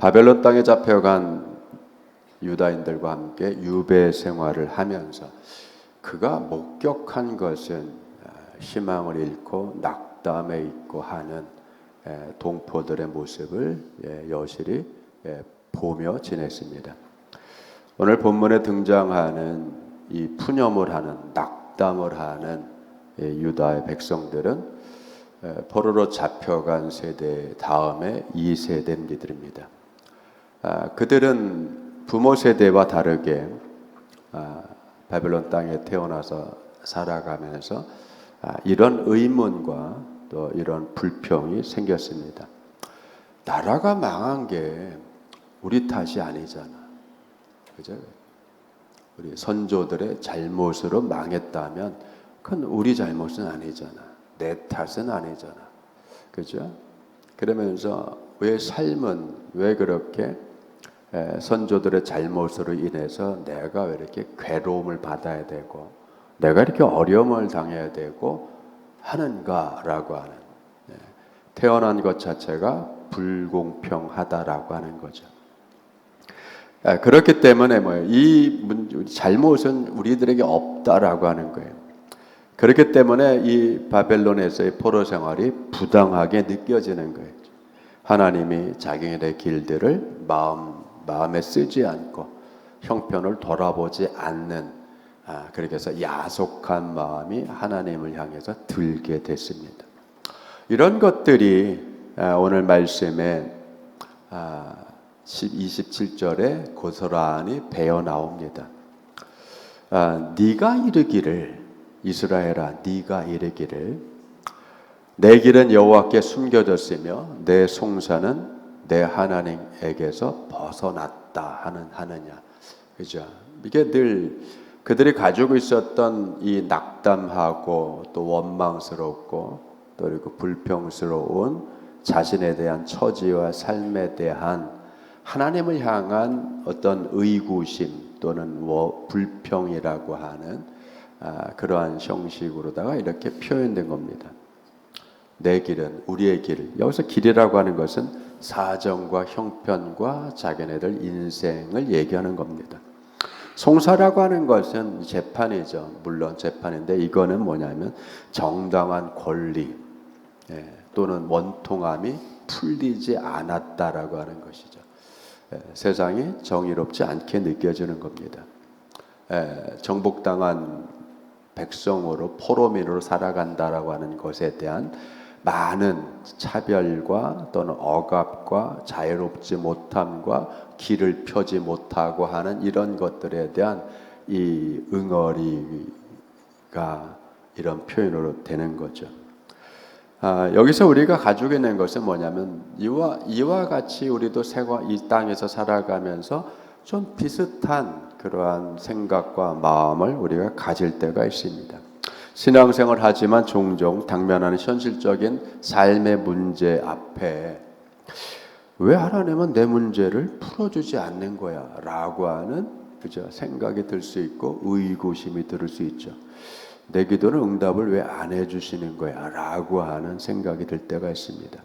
바벨론 땅에 잡혀간 유다인들과 함께 유배 생활을 하면서 그가 목격한 것은 희망을 잃고 낙담에 있고 하는 동포들의 모습을 여실히 보며 지냈습니다. 오늘 본문에 등장하는 이 푸념을 하는 낙담을 하는 유다의 백성들은 포로로 잡혀간 세대 다음에 2세대들입니다. 그들은 부모 세대와 다르게 바벨론 땅에 태어나서 살아가면서 이런 의문과 또 이런 불평이 생겼습니다. 나라가 망한 게 우리 탓이 아니잖아. 그죠? 우리 선조들의 잘못으로 망했다면 그건 우리 잘못은 아니잖아. 내 탓은 아니잖아. 그죠? 그러면서 왜 삶은 왜 그렇게 선조들의 잘못으로 인해서 내가 왜 이렇게 괴로움을 받아야 되고 내가 이렇게 어려움을 당해야 되고 하는가라고 하는, 태어난 것 자체가 불공평하다라고 하는 거죠. 그렇기 때문에 이 잘못은 우리들에게 없다라고 하는 거예요. 그렇기 때문에 이 바벨론에서의 포로 생활이 부당하게 느껴지는 거예요. 하나님이 자기의 길들을 마음에 쓰지 않고 형편을 돌아보지 않는, 그렇게 해서 야속한 마음이 하나님을 향해서 들게 됐습니다. 이런 것들이 오늘 말씀에 27절에 고스란히 배어 나옵니다. 네가 이르기를, 이스라엘아 네가 이르기를, 내 길은 여호와께 숨겨졌으며 내 송사는 내 하나님에게서 벗어났다 하느냐. 그죠? 이게 늘 그들이 가지고 있었던 이 낙담하고 또 원망스럽고 또 그리고 불평스러운 자신에 대한 처지와 삶에 대한 하나님을 향한 어떤 의구심 또는 불평이라고 하는 그러한 형식으로다가 이렇게 표현된 겁니다. 내 길은, 우리의 길. 여기서 길이라고 하는 것은 사정과 형편과 자기네들 인생을 얘기하는 겁니다. 송사라고 하는 것은 재판이죠. 물론 재판인데 이거는 뭐냐면 정당한 권리 또는 원통함이 풀리지 않았다라고 하는 것이죠. 세상이 정의롭지 않게 느껴지는 겁니다. 정복당한 백성으로 포로민으로 살아간다라고 하는 것에 대한 많은 차별과 또는 억압과 자유롭지 못함과 길을 펴지 못하고 하는 이런 것들에 대한 이 응어리가 이런 표현으로 되는 거죠. 여기서 우리가 가지고 있는 것은 뭐냐면 이와 같이 우리도 이 땅에서 살아가면서 좀 비슷한 그러한 생각과 마음을 우리가 가질 때가 있습니다. 신앙생활을 하지만 종종 당면하는 현실적인 삶의 문제 앞에 왜 하나님은 내 문제를 풀어주지 않는 거야? 라고 하는 생각이 들 수 있고 의구심이 들 수 있죠. 내 기도는 응답을 왜 안 해주시는 거야? 라고 하는 생각이 들 때가 있습니다.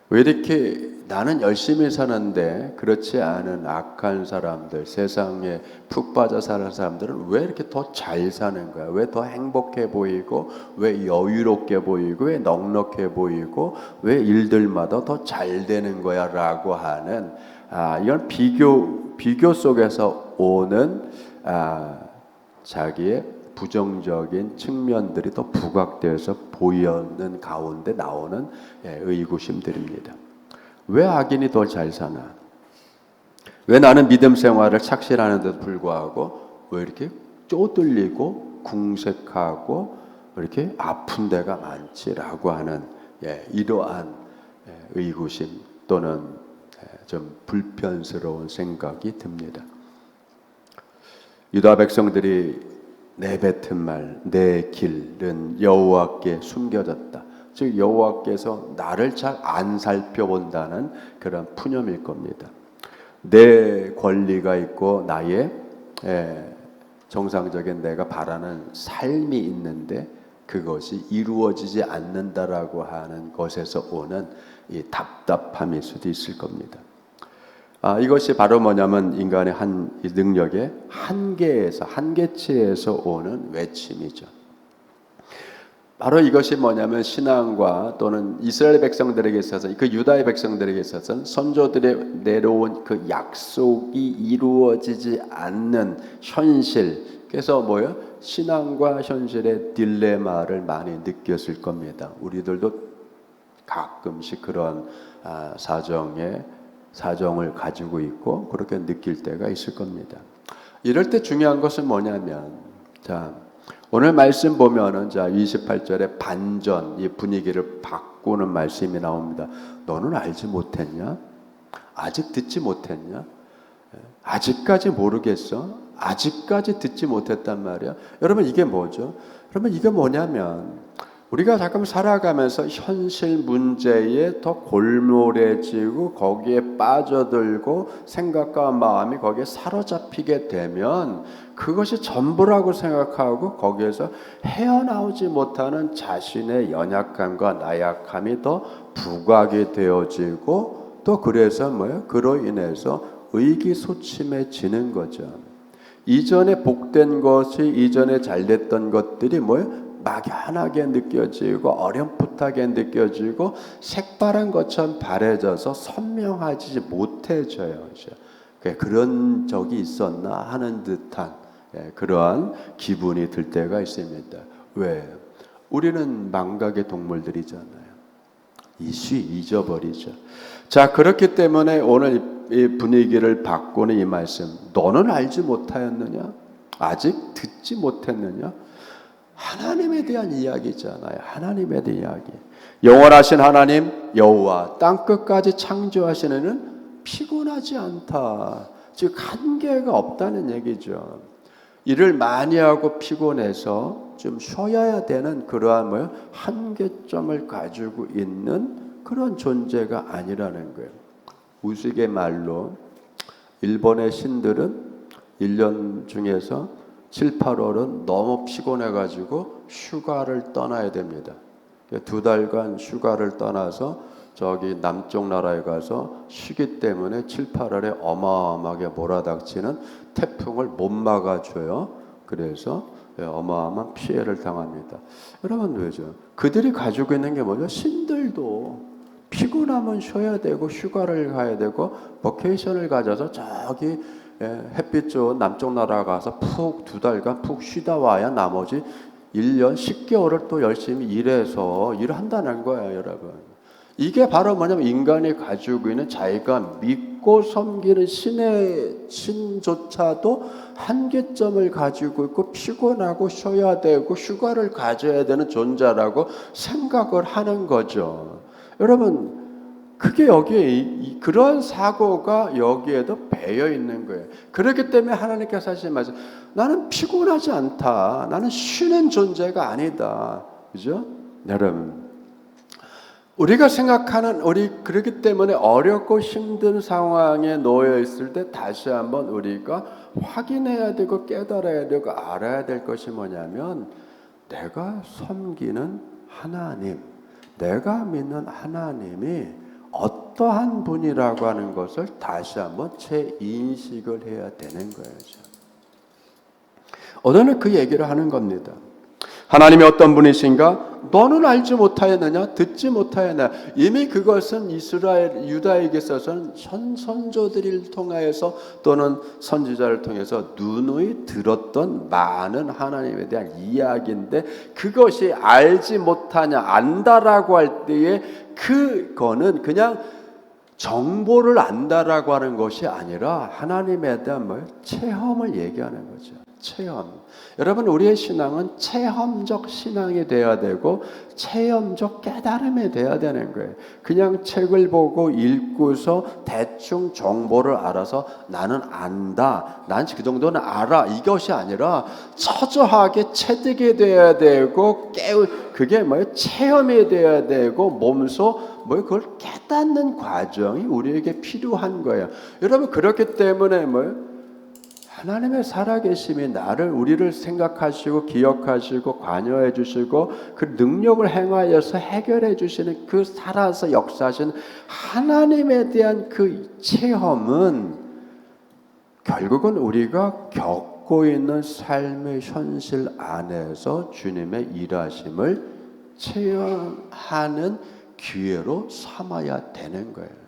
왜 이렇게 나는 열심히 사는데 그렇지 않은 악한 사람들, 세상에 푹 빠져 사는 사람들은 왜 이렇게 더 잘 사는 거야? 왜 더 행복해 보이고, 왜 여유롭게 보이고, 왜 넉넉해 보이고, 왜 일들마다 더 잘 되는 거야? 라고 하는 이런 비교 속에서 오는 자기의 부정적인 측면들이 더 부각되어서 보이는 가운데 나오는 의구심들입니다. 왜 악인이 더 잘 사나? 왜 나는 믿음 생활을 착실하는데도 불구하고 왜 이렇게 쪼들리고 궁색하고 이렇게 아픈 데가 많지라고 하는 이러한 의구심 또는 좀 불편스러운 생각이 듭니다. 유다 백성들이 내뱉은 말, 내 길은 여호와께 숨겨졌다. 즉 여호와께서 나를 잘 안 살펴본다는 그런 푸념일 겁니다. 내 권리가 있고 나의 정상적인 내가 바라는 삶이 있는데 그것이 이루어지지 않는다라고 하는 것에서 오는 이 답답함일 수도 있을 겁니다. 이것이 바로 뭐냐면 인간의 이 능력의 한계치에서 오는 외침이죠. 바로 이것이 뭐냐면 신앙과 또는 이스라엘 백성들에게 있어서 그 유다의 백성들에게 있어서는 선조들의 내려온 그 약속이 이루어지지 않는 현실. 그래서 뭐요? 신앙과 현실의 딜레마를 많이 느꼈을 겁니다. 우리들도 가끔씩 그런 사정을 가지고 있고 그렇게 느낄 때가 있을 겁니다. 이럴 때 중요한 것은 뭐냐면 오늘 말씀 보면은 28절에 반전, 이 분위기를 바꾸는 말씀이 나옵니다. 너는 알지 못했냐? 아직 듣지 못했냐? 아직까지 모르겠어? 아직까지 듣지 못했단 말이야. 여러분 이게 뭐죠? 여러분 이게 뭐냐면 우리가 잠깐 살아가면서 현실 문제에 더 골몰해지고 거기에 빠져들고 생각과 마음이 거기에 사로잡히게 되면 그것이 전부라고 생각하고 거기에서 헤어나오지 못하는 자신의 연약함과 나약함이 더 부각이 되어지고 또 그래서 그로 인해서 의기소침해지는 거죠. 이전에 복된 것이 이전에 잘됐던 것들이 막연하게 느껴지고 어렴풋하게 느껴지고 색바른 것처럼 바래져서 선명하지 못해져요. 그런 적이 있었나 하는 듯한 그러한 기분이 들 때가 있습니다. 왜? 우리는 망각의 동물들이잖아요. 잊어버리죠. 그렇기 때문에 오늘 이 분위기를 바꾸는 이 말씀, 너는 알지 못하였느냐? 아직 듣지 못했느냐? 하나님에 대한 이야기잖아요. 하나님에 대한 이야기. 영원하신 하나님 여호와 땅끝까지 창조하시는 이는 피곤하지 않다. 즉 한계가 없다는 얘기죠. 일을 많이 하고 피곤해서 좀 쉬어야 되는 그러한 한계점을 가지고 있는 그런 존재가 아니라는 거예요. 우스갯말로 일본의 신들은 1년 중에서 7, 8월은 너무 피곤해가지고 휴가를 떠나야 됩니다. 2달간 휴가를 떠나서 저기 남쪽 나라에 가서 쉬기 때문에 7, 8월에 어마어마하게 몰아닥치는 태풍을 못 막아줘요. 그래서 어마어마한 피해를 당합니다. 여러분 왜죠? 그들이 가지고 있는 게 뭐죠? 신들도 피곤하면 쉬어야 되고 휴가를 가야 되고 버케이션을 가져서 저기 햇빛 좋은 남쪽 나라 가서 푹 2달간 푹 쉬다 와야 나머지 1년 10개월을 또 열심히 일해서 일을 한다는 거예요, 여러분. 이게 바로 뭐냐면 인간이 가지고 있는 자기가 믿고 섬기는 신조차도 한계점을 가지고 있고 피곤하고 쉬어야 되고 휴가를 가져야 되는 존재라고 생각을 하는 거죠. 여러분 그게 여기에 그런 사고가 여기에도 배어 있는 거예요. 그렇기 때문에 하나님께서 하신 말씀, 나는 피곤하지 않다. 나는 쉬는 존재가 아니다. 그죠? 여러분 우리가 생각하는 그렇기 때문에 어렵고 힘든 상황에 놓여 있을 때 다시 한번 우리가 확인해야 되고 깨달아야 되고 알아야 될 것이 뭐냐면 내가 섬기는 하나님, 내가 믿는 하나님이 어떠한 분이라고 하는 것을 다시 한번 재인식을 해야 되는 거예요. 오늘은 그 얘기를 하는 겁니다. 하나님이 어떤 분이신가? 너는 알지 못하였느냐? 듣지 못하였느냐? 이미 그것은 유다에게 있어서는 선조들을 통하여서 또는 선지자를 통해서 누누이 들었던 많은 하나님에 대한 이야기인데 그것이 알지 못하냐, 안다라고 할 때에 그거는 그냥 정보를 안다라고 하는 것이 아니라 하나님에 대한 체험을 얘기하는 거죠. 체험. 여러분 우리의 신앙은 체험적 신앙이 돼야 되고 체험적 깨달음이 돼야 되는 거예요. 그냥 책을 보고 읽고서 대충 정보를 알아서 나는 안다, 난 그 정도는 알아, 이것이 아니라 처저하게 체득이 돼야 되고 그게 체험이 돼야 되고 몸소 그걸 깨닫는 과정이 우리에게 필요한 거예요. 여러분 그렇기 때문에 하나님의 살아계심이 우리를 생각하시고 기억하시고 관여해 주시고 그 능력을 행하여서 해결해 주시는 그 살아서 역사하신 하나님에 대한 그 체험은 결국은 우리가 겪고 있는 삶의 현실 안에서 주님의 일하심을 체험하는 기회로 삼아야 되는 거예요.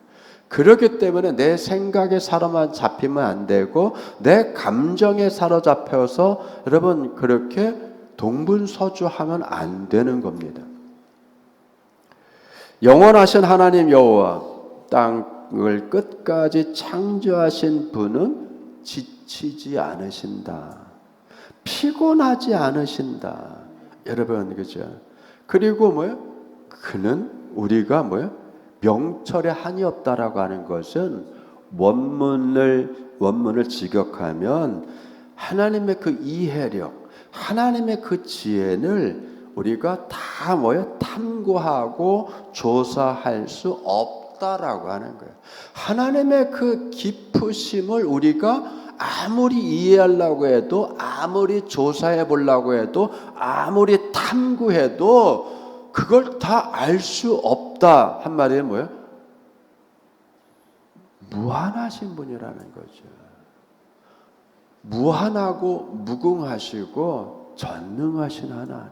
그렇기 때문에 내 생각에 사로잡히면 안 되고 내 감정에 사로잡혀서 여러분 그렇게 동분서주하면 안 되는 겁니다. 영원하신 하나님 여호와 땅을 끝까지 창조하신 분은 지치지 않으신다. 피곤하지 않으신다. 여러분 그죠? 그리고 그는 우리가 명철에 한이 없다라고 하는 것은 원문을 직역하면 하나님의 그 이해력, 하나님의 그 지혜를 우리가 다 탐구하고 조사할 수 없다라고 하는 거예요. 하나님의 그 깊으심을 우리가 아무리 이해하려고 해도, 아무리 조사해 보려고 해도, 아무리 탐구해도 그걸 다 알 수 없다. 한 말이 뭐예요? 무한하신 분이라는 거죠. 무한하고 무궁하시고 전능하신 하나님.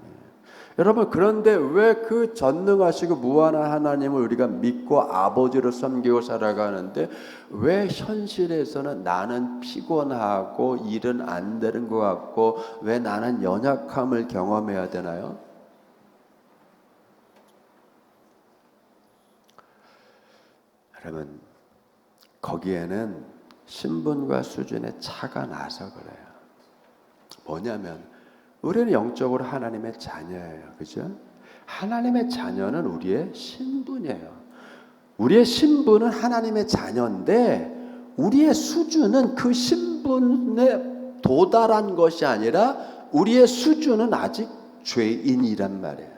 여러분 그런데 왜 그 전능하시고 무한한 하나님을 우리가 믿고 아버지로 섬기고 살아가는데 왜 현실에서는 나는 피곤하고 일은 안 되는 것 같고 왜 나는 연약함을 경험해야 되나요? 여러분 거기에는 신분과 수준의 차가 나서 그래요. 뭐냐면 우리는 영적으로 하나님의 자녀예요. 그죠? 하나님의 자녀는 우리의 신분이에요. 우리의 신분은 하나님의 자녀인데 우리의 수준은 그 신분에 도달한 것이 아니라 우리의 수준은 아직 죄인이란 말이에요.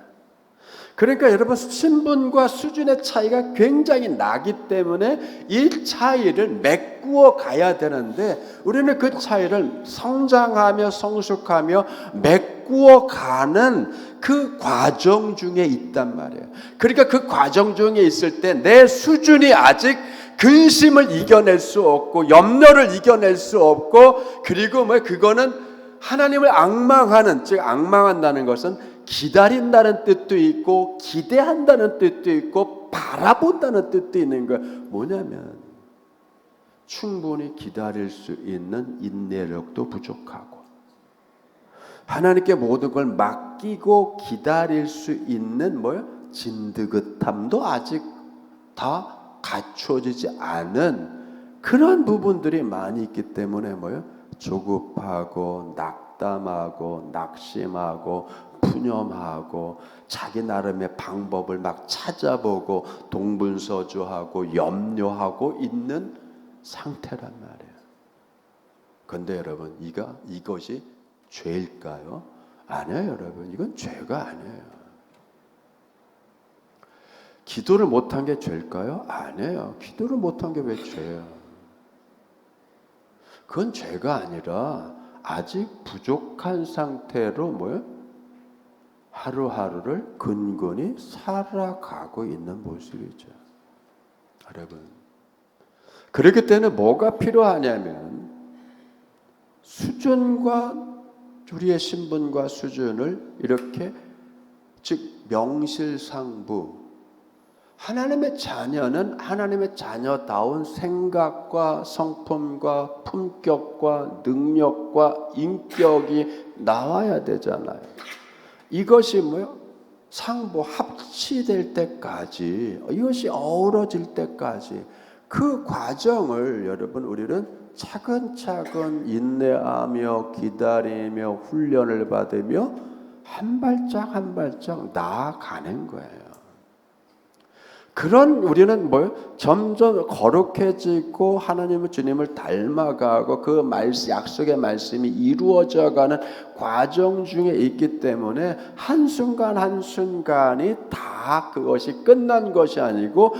그러니까 여러분 신분과 수준의 차이가 굉장히 나기 때문에 이 차이를 메꾸어 가야 되는데 우리는 그 차이를 성장하며 성숙하며 메꾸어 가는 그 과정 중에 있단 말이에요. 그러니까 그 과정 중에 있을 때 내 수준이 아직 근심을 이겨낼 수 없고 염려를 이겨낼 수 없고 그리고 그거는 하나님을 앙망하는, 즉 앙망한다는 것은 기다린다는 뜻도 있고 기대한다는 뜻도 있고 바라본다는 뜻도 있는 거예요. 뭐냐면 충분히 기다릴 수 있는 인내력도 부족하고 하나님께 모든 걸 맡기고 기다릴 수 있는 진드긋함도 아직 다 갖춰지지 않은 그런 부분들이 많이 있기 때문에 조급하고 낙담하고 낙심하고 푸념하고 자기 나름의 방법을 막 찾아보고 동분서주하고 염려하고 있는 상태란 말이에요. 그런데 여러분 이것이 죄일까요? 아니에요 여러분. 이건 죄가 아니에요. 기도를 못한 게 죄일까요? 아니에요. 기도를 못한 게 왜 죄예요? 그건 죄가 아니라 아직 부족한 상태로 하루하루를 근근히 살아가고 있는 모습이죠. 여러분 그렇기 때문에 뭐가 필요하냐면 수준과 우리의 신분과 수준을 이렇게 즉 명실상부 하나님의 자녀는 하나님의 자녀다운 생각과 성품과 품격과 능력과 인격이 나와야 되잖아요. 이것이 상부 합치될 때까지 이것이 어우러질 때까지 그 과정을 여러분 우리는 차근차근 인내하며 기다리며 훈련을 받으며 한 발짝 한 발짝 나아가는 거예요. 그런 우리는 점점 거룩해지고 하나님의 주님을 닮아가고 그 약속의 말씀이 이루어져가는 과정 중에 있기 때문에 한순간 한순간이 다 그것이 끝난 것이 아니고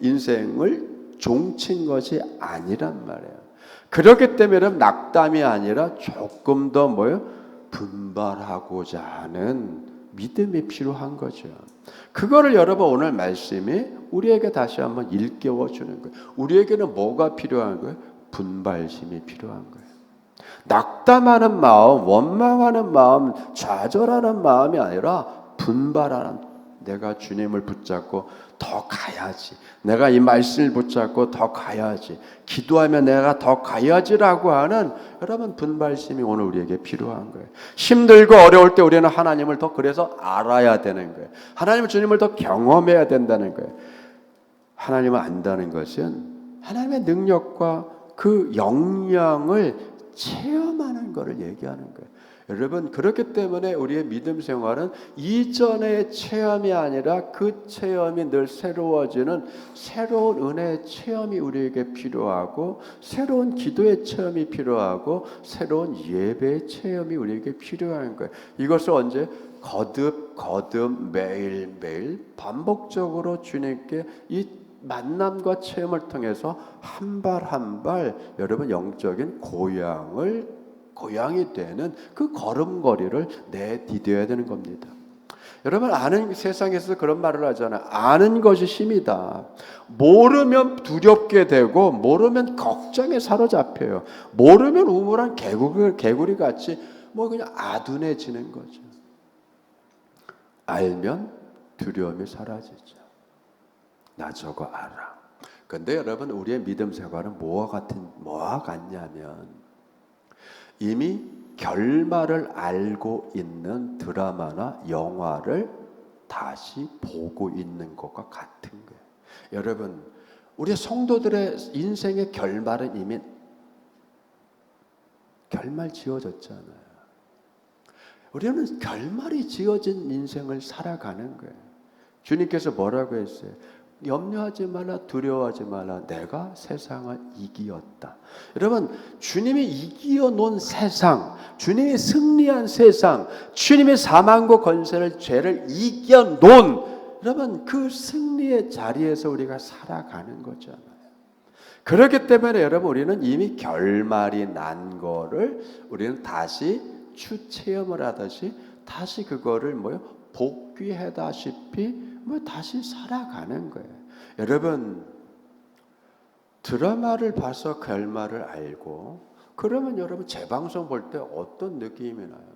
인생을 종친 것이 아니란 말이에요. 그렇기 때문에 여러분 낙담이 아니라 조금 더 분발하고자 하는 믿음이 필요한 거죠. 그거를 여러분 오늘 말씀이 우리에게 다시 한번 일깨워 주는 거예요. 우리에게는 뭐가 필요한 거예요? 분발심이 필요한 거예요. 낙담하는 마음, 원망하는 마음, 좌절하는 마음이 아니라 분발하는, 내가 주님을 붙잡고 더 가야지, 내가 이 말씀을 붙잡고 더 가야지, 기도하면 내가 더 가야지라고 하는 여러분 분발심이 오늘 우리에게 필요한 거예요. 힘들고 어려울 때 우리는 하나님을 더 그래서 알아야 되는 거예요. 하나님은 주님을 더 경험해야 된다는 거예요. 하나님을 안다는 것은 하나님의 능력과 그 영향을 체험하는 것을 얘기하는 거예요. 여러분, 그렇기 때문에 우리의 믿음 생활은 이전의 체험이 아니라 그 체험이 늘 새로워지는 새로운 은혜의 체험이 우리에게 필요하고, 새로운 기도의 체험이 필요하고, 새로운 예배의 체험이 우리에게 필요한 거예요. 이것을 언제? 거듭 매일매일 반복적으로 주님께 이 만남과 체험을 통해서 한 발 한 발 여러분 영적인 고향이 되는 그 걸음걸이를 내디뎌야 되는 겁니다. 여러분, 아는, 세상에서 그런 말을 하잖아요. 아는 것이 힘이다. 모르면 두렵게 되고 모르면 걱정에 사로잡혀요. 모르면 우물한 개구리 같이 그냥 아둔해지는 거죠. 알면 두려움이 사라지죠. 나 저거 알아. 근데 여러분, 우리의 믿음 생활은 뭐와 같냐면 이미 결말을 알고 있는 드라마나 영화를 다시 보고 있는 것과 같은 거예요. 여러분, 우리 성도들의 인생의 결말은 이미 결말 지어졌잖아요. 우리는 결말이 지어진 인생을 살아가는 거예요. 주님께서 뭐라고 했어요? 염려하지 말라, 두려워하지 말라, 내가 세상을 이기었다. 여러분, 주님이 이기어 놓은 세상, 주님이 승리한 세상, 주님의 사망과 권세를, 죄를 이겨 놓은 여러분 그 승리의 자리에서 우리가 살아가는 거잖아요. 그렇기 때문에 여러분, 우리는 이미 결말이 난 거를 우리는 다시 추체험을 하듯이 다시 그거를 복귀하다시피 다시 살아가는 거예요. 여러분, 드라마를 봐서 결말을 알고 그러면 여러분 재방송 볼 때 어떤 느낌이 나요?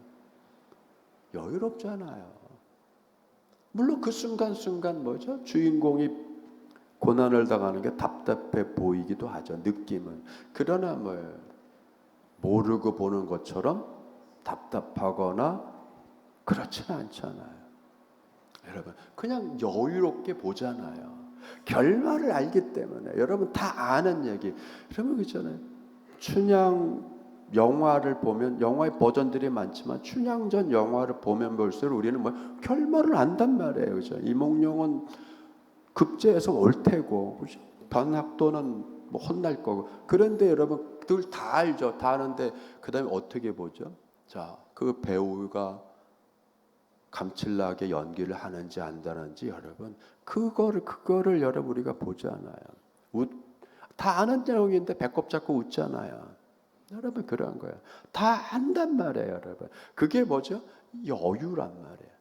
여유롭잖아요. 물론 그 순간순간 주인공이 고난을 당하는 게 답답해 보이기도 하죠. 느낌은. 그러나 모르고 보는 것처럼 답답하거나 그렇지는 않잖아요. 여러분, 그냥 여유롭게 보잖아요. 결말을 알기 때문에. 여러분, 다 아는 얘기. 여러분, 그렇잖아요. 춘향 영화를 보면, 영화의 버전들이 많지만 춘향전 영화를 보면 볼수록 우리는 결말을 안단 말이에요. 그죠? 이몽룡은 급제해서 올 테고, 그죠? 변학도는 혼날 거고. 그런데 여러분, 들 다 알죠. 다 아는데 그 다음에 어떻게 보죠? 자, 그 배우가 감칠나게 연기를 하는지 안 하는지 여러분 그거를 여러분 우리가 보잖아요. 다 아는 내용인데 배꼽 잡고 웃잖아요. 여러분, 그런 거예요. 다 안단 말이에요, 여러분. 그게 뭐죠? 여유란 말이에요.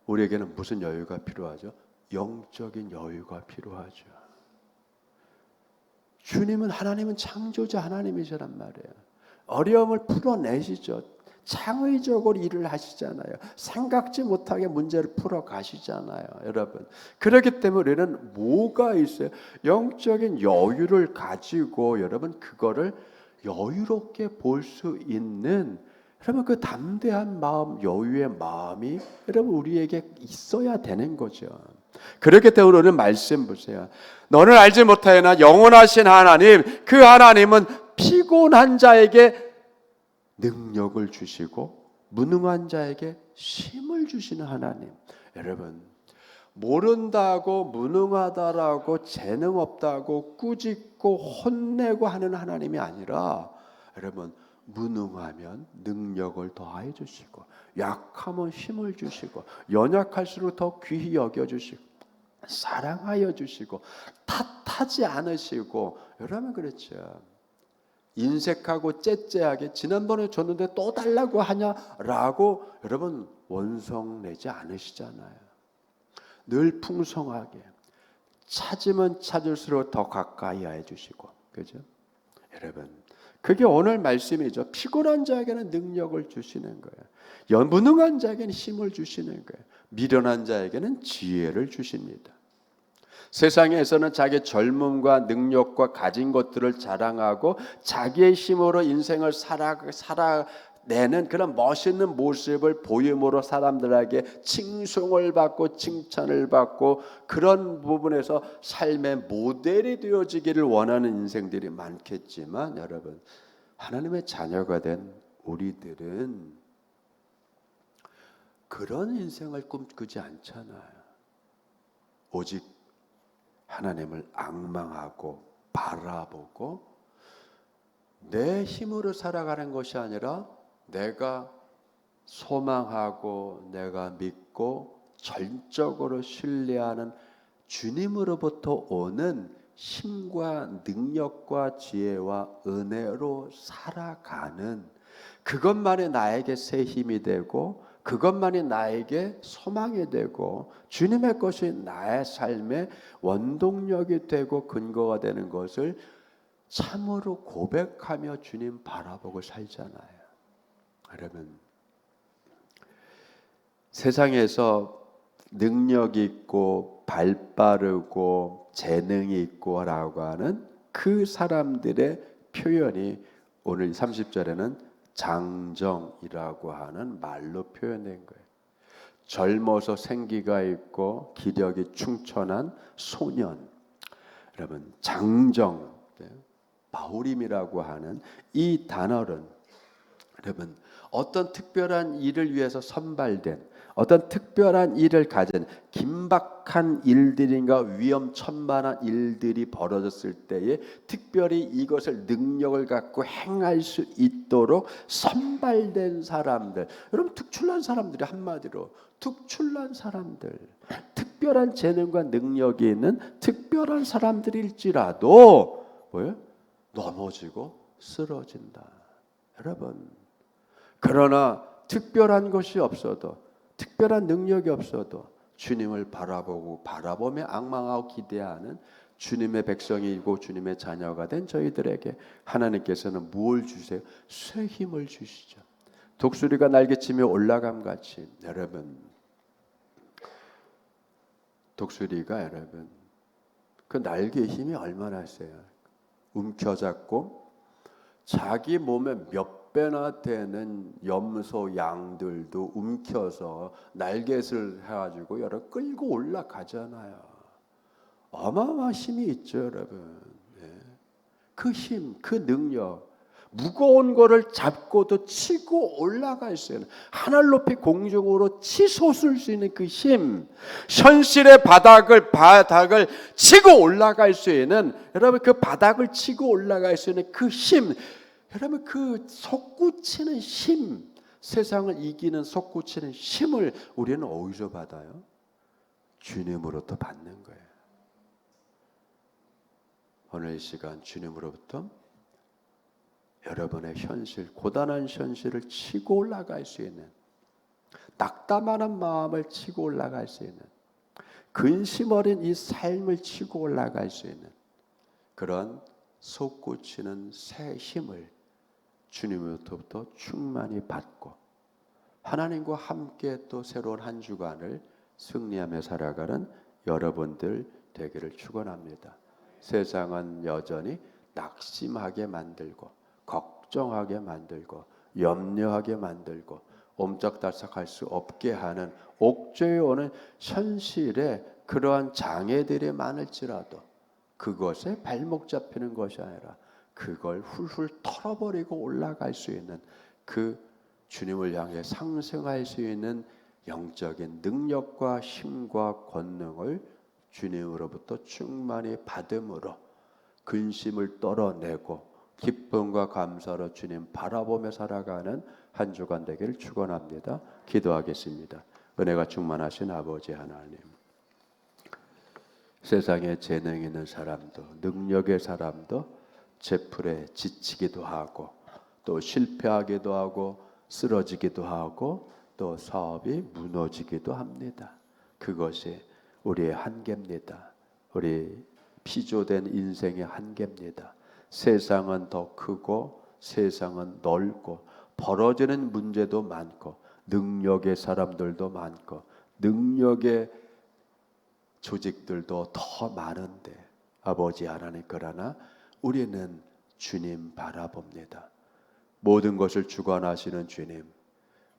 우리에게는 무슨 여유가 필요하죠? 영적인 여유가 필요하죠. 하나님은 창조자 하나님이시란 말이에요. 어려움을 풀어내시죠. 창의적으로 일을 하시잖아요. 생각지 못하게 문제를 풀어 가시잖아요, 여러분. 그렇기 때문에 우리는 뭐가 있어요? 영적인 여유를 가지고 여러분 그거를 여유롭게 볼 수 있는 여러분 그 담대한 마음, 여유의 마음이 여러분 우리에게 있어야 되는 거죠. 그렇기 때문에 우리는 말씀 보세요. 너는 알지 못하여나 영원하신 하나님, 그 하나님은 피곤한 자에게 능력을 주시고 무능한 자에게 힘을 주시는 하나님. 여러분, 모른다고 무능하다라고 재능 없다고 꾸짖고 혼내고 하는 하나님이 아니라 여러분, 무능하면 능력을 더하여 주시고 약하면 힘을 주시고 연약할수록 더 귀히 여겨 주시고 사랑하여 주시고 탓하지 않으시고 여러분 그렇죠. 인색하고 째째하게 지난번에 줬는데 또 달라고 하냐라고 여러분 원성 내지 않으시잖아요. 늘 풍성하게 찾으면 찾을수록 더 가까이 해주시고, 그죠? 여러분, 그게 오늘 말씀이죠. 피곤한 자에게는 능력을 주시는 거예요. 무능한 자에게는 힘을 주시는 거예요. 미련한 자에게는 지혜를 주십니다. 세상에서는 자기 젊음과 능력과 가진 것들을 자랑하고 자기의 힘으로 인생을 살아내는 그런 멋있는 모습을 보임으로 사람들에게 칭송을 받고 칭찬을 받고 그런 부분에서 삶의 모델이 되어지기를 원하는 인생들이 많겠지만 여러분, 하나님의 자녀가 된 우리들은 그런 인생을 꿈꾸지 않잖아요. 오직 하나님을 앙망하고 바라보고 내 힘으로 살아가는 것이 아니라 내가 소망하고 내가 믿고 전적으로 신뢰하는 주님으로부터 오는 힘과 능력과 지혜와 은혜로 살아가는 그것만이 나에게 새 힘이 되고 그것만이 나에게 소망이 되고 주님의 것이 나의 삶의 원동력이 되고 근거가 되는 것을 참으로 고백하며 주님 바라보고 살잖아요. 여러분, 세상에서 능력 있고 발 빠르고 재능이 있고라고 하는 그 사람들의 표현이 오늘 30절에는 장정이라고 하는 말로 표현된 거예요. 젊어서 생기가 있고 기력이 충천한 소년. 여러분, 장정, 바울임이라고 하는 이 단어는 여러분 어떤 특별한 일을 위해서 선발된 어떤 특별한 일을 가진 긴박한 일들인가 위험천만한 일들이 벌어졌을 때에 특별히 이것을 능력을 갖고 행할 수 있도록 선발된 사람들, 여러분 특출난 사람들이 한마디로 특출난 사람들, 특별한 재능과 능력이 있는 특별한 사람들일지라도 뭐예요? 넘어지고 쓰러진다. 여러분, 그러나 특별한 것이 없어도 특별한 능력이 없어도 주님을 바라보며 앙망하고 기대하는 주님의 백성이고 주님의 자녀가 된 저희들에게 하나님께서는 무엇을 주세요? 새 힘을 주시죠. 독수리가 날개치며 올라감 같이 여러분, 독수리가 여러분 그 날개의 힘이 얼마나 세요? 움켜잡고 자기 몸에 몇 배나 되는 염소 양들도 움켜서 날갯을 해가지고 여러 끌고 올라가잖아요. 어마어마한 힘이 있죠, 여러분. 그 힘, 그 능력, 무거운 거를 잡고도 치고 올라갈 수 있는 하늘 높이 공중으로 치솟을 수 있는 그 힘, 현실의 바닥을 치고 올라갈 수 있는 여러분 그 바닥을 치고 올라갈 수 있는 그 힘, 여러분 그 솟구치는 힘, 세상을 이기는 솟구치는 힘을 우리는 어디서 받아요? 주님으로부터 받는 거예요. 오늘 이 시간 주님으로부터 여러분의 현실, 고단한 현실을 치고 올라갈 수 있는 낙담하는 마음을 치고 올라갈 수 있는 근심 어린 이 삶을 치고 올라갈 수 있는 그런 솟구치는 새 힘을 주님으로부터 충만히 받고 하나님과 함께 또 새로운 한 주간을 승리하며 살아가는 여러분들 되기를 축원합니다. 세상은 여전히 낙심하게 만들고 걱정하게 만들고 염려하게 만들고 옴짝달싹할 수 없게 하는 옥죄에 오는 현실에 그러한 장애들이 많을지라도 그것에 발목 잡히는 것이 아니라 그걸 훌훌 털어버리고 올라갈 수 있는 그 주님을 향해 상승할 수 있는 영적인 능력과 힘과 권능을 주님으로부터 충만히 받음으로 근심을 떨어내고 기쁨과 감사로 주님 바라보며 살아가는 한 주간 되기를 축원합니다. 기도하겠습니다. 은혜가 충만하신 아버지 하나님, 세상에 재능 있는 사람도 능력의 사람도 제풀에 지치기도 하고 또 실패하기도 하고 쓰러지기도 하고 또 사업이 무너지기도 합니다. 그것이 우리의 한계입니다. 우리 피조된 인생의 한계입니다. 세상은 더 크고 세상은 넓고 벌어지는 문제도 많고 능력의 사람들도 많고 능력의 조직들도 더 많은데 아버지 하나님, 그러나 우리는 주님 바라봅니다. 모든 것을 주관하시는 주님,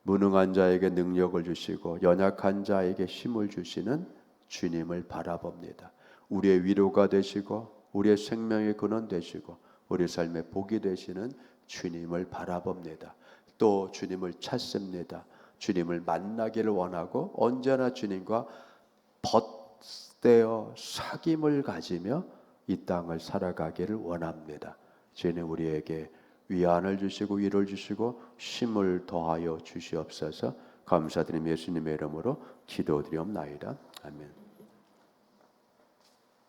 무능한 자에게 능력을 주시고 연약한 자에게 힘을 주시는 주님을 바라봅니다. 우리의 위로가 되시고 우리의 생명의 근원 되시고 우리 삶의 복이 되시는 주님을 바라봅니다. 또 주님을 찾습니다. 주님을 만나기를 원하고 언제나 주님과 벗되어 사귐을 가지며 이 땅을 살아가기를 원합니다. 주님 우리에게 위안을 주시고 위로를 주시고 힘을 더하여 주시옵소서. 감사드리며 예수님의 이름으로 기도드리옵나이다. 아멘.